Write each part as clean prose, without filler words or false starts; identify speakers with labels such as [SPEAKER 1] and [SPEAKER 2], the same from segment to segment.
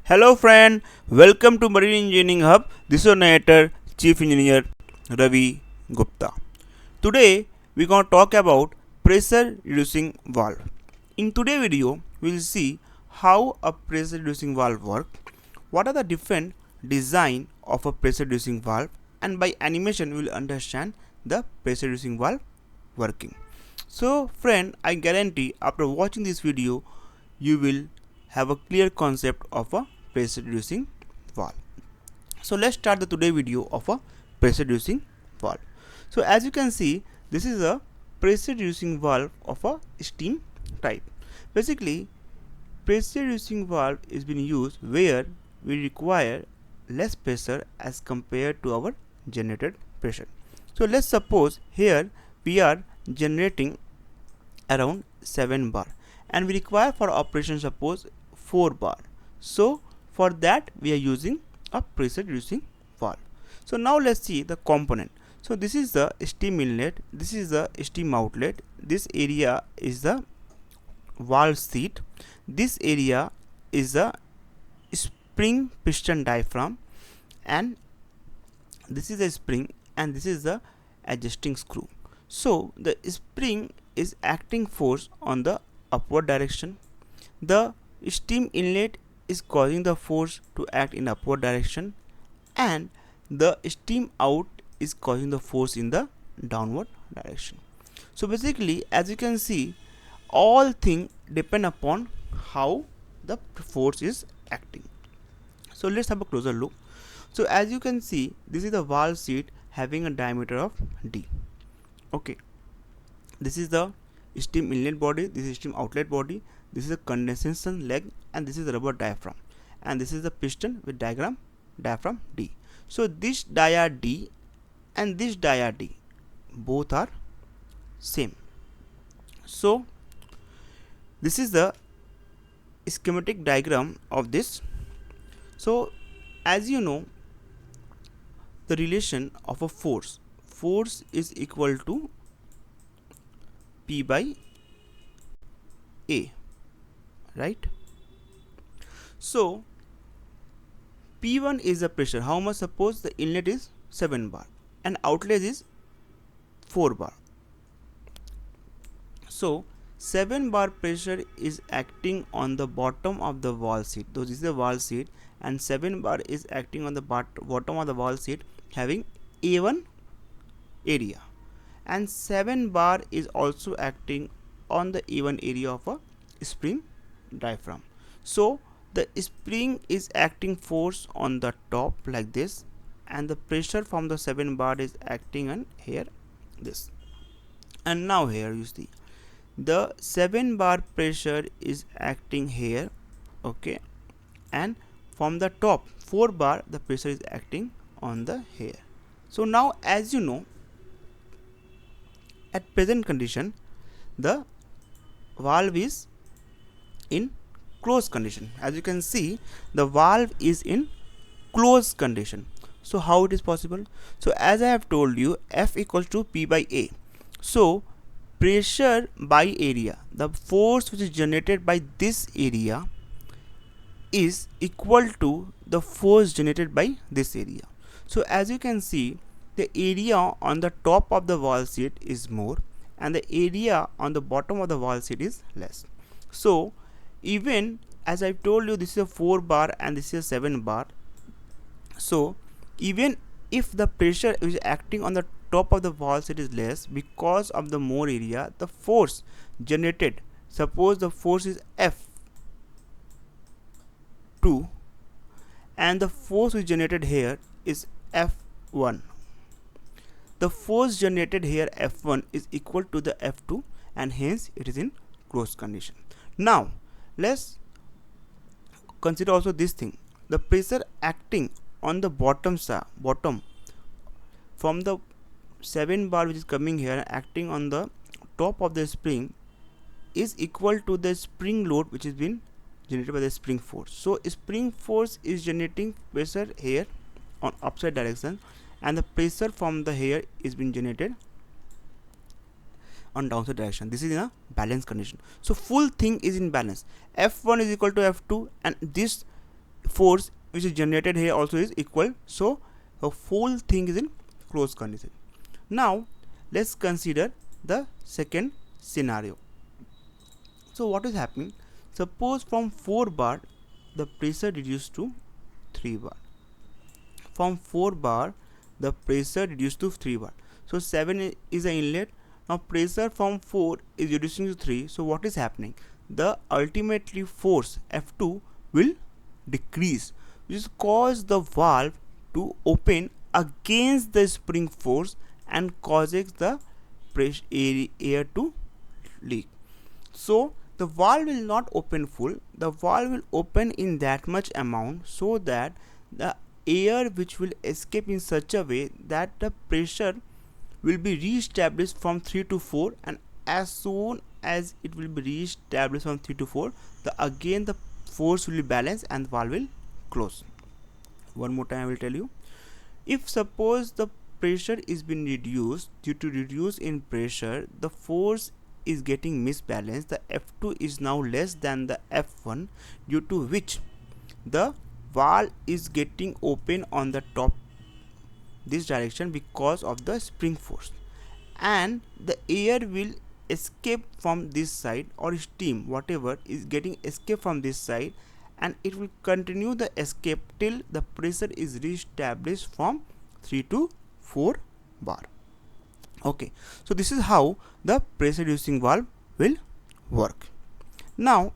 [SPEAKER 1] Hello friend, welcome to Marine Engineering Hub. This is your narrator, Chief Engineer Ravi Gupta. Today we are going to talk about pressure reducing valve. In today's video, we will see how a pressure reducing valve works, what are the different design of a pressure reducing valve, and by animation we will understand the pressure reducing valve working. So friend, I guarantee after watching this video you will have a clear concept of a pressure reducing valve. So let's start the today video of a pressure reducing valve. So as you can see, this is a pressure reducing valve of a steam type. Basically, pressure reducing valve is being used where we require less pressure as compared to our generated pressure. So let's suppose here we are generating around 7 bar and we require for operation suppose 4 bar. So for that we are using a pressure reducing valve. So now let's see the component. So this is the steam inlet, this is the steam outlet, this area is the valve seat, this area is the spring piston diaphragm, and this is the spring and this is the adjusting screw. So the spring is acting force on the upward direction, the steam inlet is causing the force to act in upward direction, and the steam out is causing the force in the downward direction. So basically, as you can see, all things depend upon how the force is acting. So let's have a closer look. So as you can see, this is the valve seat having a diameter of D. Okay, this is the steam inlet body, this is steam outlet body, this is a condensation leg, and this is the rubber diaphragm, and this is the piston with diaphram D. So this dia D and this dia D both are same. So this is the schematic diagram of this. So as you know, the relation of a force is equal to P by A, right? So P1 is the pressure. How much? Suppose the inlet is 7 bar and outlet is 4 bar. So 7 bar pressure is acting on the bottom of the valve seat. So this is the valve seat, and 7 bar is acting on the bottom of the valve seat having A1 area, and 7 bar is also acting on the A1 area of a spring diaphragm. So the spring is acting force on the top like this, and the pressure from the 7 bar is acting on here this. And now here you see the 7 bar pressure is acting here, okay, and from the top 4 bar the pressure is acting on the here. So now as you know, at present condition the valve is in closed condition. As you can see, the valve is in closed condition. So how it is possible? So as I have told you, F equals to P by A. So pressure by area, the force which is generated by this area is equal to the force generated by this area. So as you can see, the area on the top of the valve seat is more and the area on the bottom of the valve seat is less. So even as I told you, this is a 4 bar and this is a 7 bar. So even if the pressure is acting on the top of the valve seat is less, because of the more area, the force generated, suppose the force is F2 and the force is generated here is F1. The force generated here F1 is equal to the F2, and hence it is in closed condition. Now let's consider also this thing, the pressure acting on the bottom from the 7 bar which is coming here, acting on the top of the spring is equal to the spring load which is being generated by the spring force. So spring force is generating pressure here on upside direction, and the pressure from the here is being generated on downside direction. This is in a balanced condition. So full thing is in balance. F1 is equal to F2, and this force which is generated here also is equal, so the whole thing is in closed condition. Now let's consider the second scenario. So what is happening? Suppose from 4 bar the pressure reduced to 3 bar. From 4 bar the pressure reduced to 3 bar. So 7 is the inlet. Now pressure from 4 is reducing to 3. So what is happening? The ultimately force F2 will decrease, which cause the valve to open against the spring force and causes the pressure air to leak. So the valve will not open full, the valve will open in that much amount so that the air which will escape in such a way that the pressure will be re-established from 3 to 4, and as soon as it will be re-established from 3 to 4, again the force will be balanced and the valve will close. One more time I will tell you. If suppose the pressure is been reduced, due to reduce in pressure the force is getting misbalanced, the F2 is now less than the F1, due to which the valve is getting open on the top this direction because of the spring force, and the air will escape from this side, or steam whatever is getting escape from this side, and it will continue the escape till the pressure is re-established from 3 to 4 bar. Okay, so this is how the pressure reducing valve will work. Now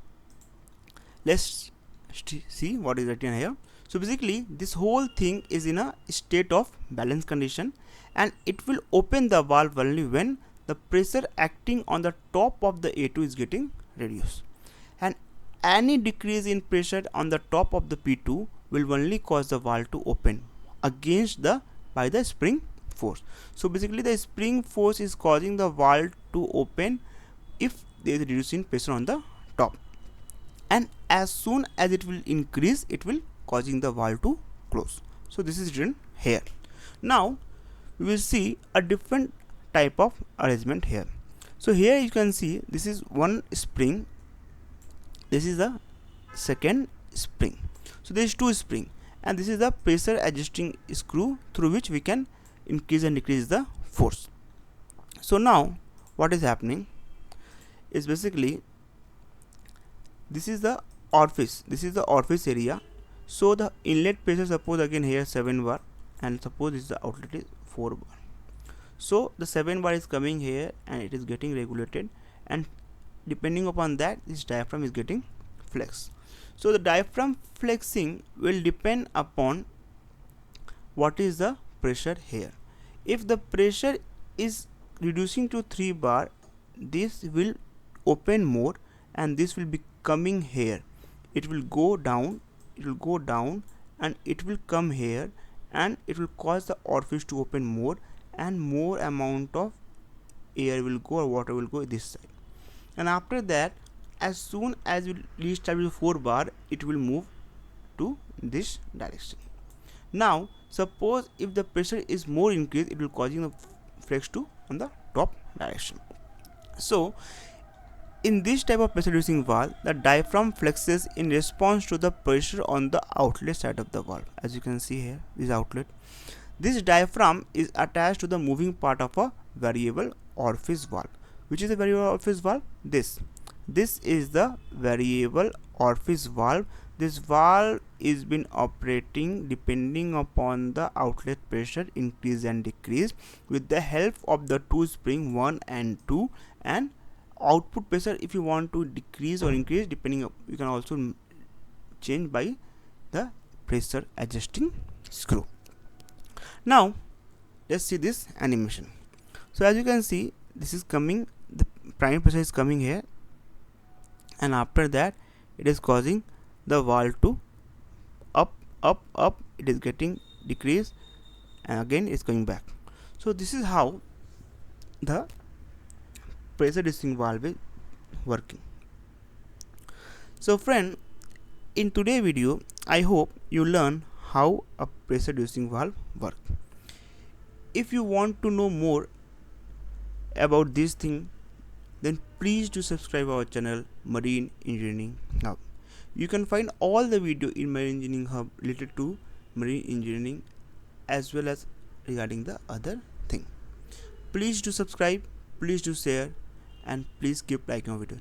[SPEAKER 1] let's see what is written here. So basically this whole thing is in a state of balance condition, and it will open the valve only when the pressure acting on the top of the A2 is getting reduced, and any decrease in pressure on the top of the P2 will only cause the valve to open against the by the spring force. So basically the spring force is causing the valve to open if there is a reducing pressure on the top, and as soon as it will increase, it will causing the valve to close. So this is written here. Now we will see a different type of arrangement here. So here you can see this is one spring, this is the second spring. So there is two spring, and this is the pressure adjusting screw through which we can increase and decrease the force. So now what is happening is basically this is the orifice, this is the orifice area. So the inlet pressure, suppose again here 7 bar, and suppose this is the outlet is 4 bar. So the 7 bar is coming here and it is getting regulated, and depending upon that this diaphragm is getting flexed. So the diaphragm flexing will depend upon what is the pressure here. If the pressure is reducing to 3 bar, this will open more and this will be coming here. It will go down, and it will come here, and it will cause the orifice to open more, and more amount of air will go or water will go this side. And after that, as soon as you re-establish 4 bar, it will move to this direction. Now suppose if the pressure is more increased, it will causing the flex to on the top direction. So in this type of pressure reducing valve, the diaphragm flexes in response to the pressure on the outlet side of the valve. As you can see here, this outlet. This diaphragm is attached to the moving part of a variable orifice valve. Which is a variable orifice valve? This is the variable orifice valve. This valve is been operating depending upon the outlet pressure increase and decrease with the help of the two spring 1 and 2, and output pressure if you want to decrease or increase, depending you can also change by the pressure adjusting screw. Now let's see this animation. So as you can see, this is coming, the primary pressure is coming here, and after that it is causing the valve to up, it is getting decrease, and again it's going back. So this is how the pressure reducing valve is working. So friend, in today's video I hope you learn how a pressure reducing valve works. If you want to know more about this thing, then please do subscribe our channel Marine Engineering Hub. You can find all the video in Marine Engineering Hub related to marine engineering as well as regarding the other thing. Please do subscribe, please do share, and please keep liking our video.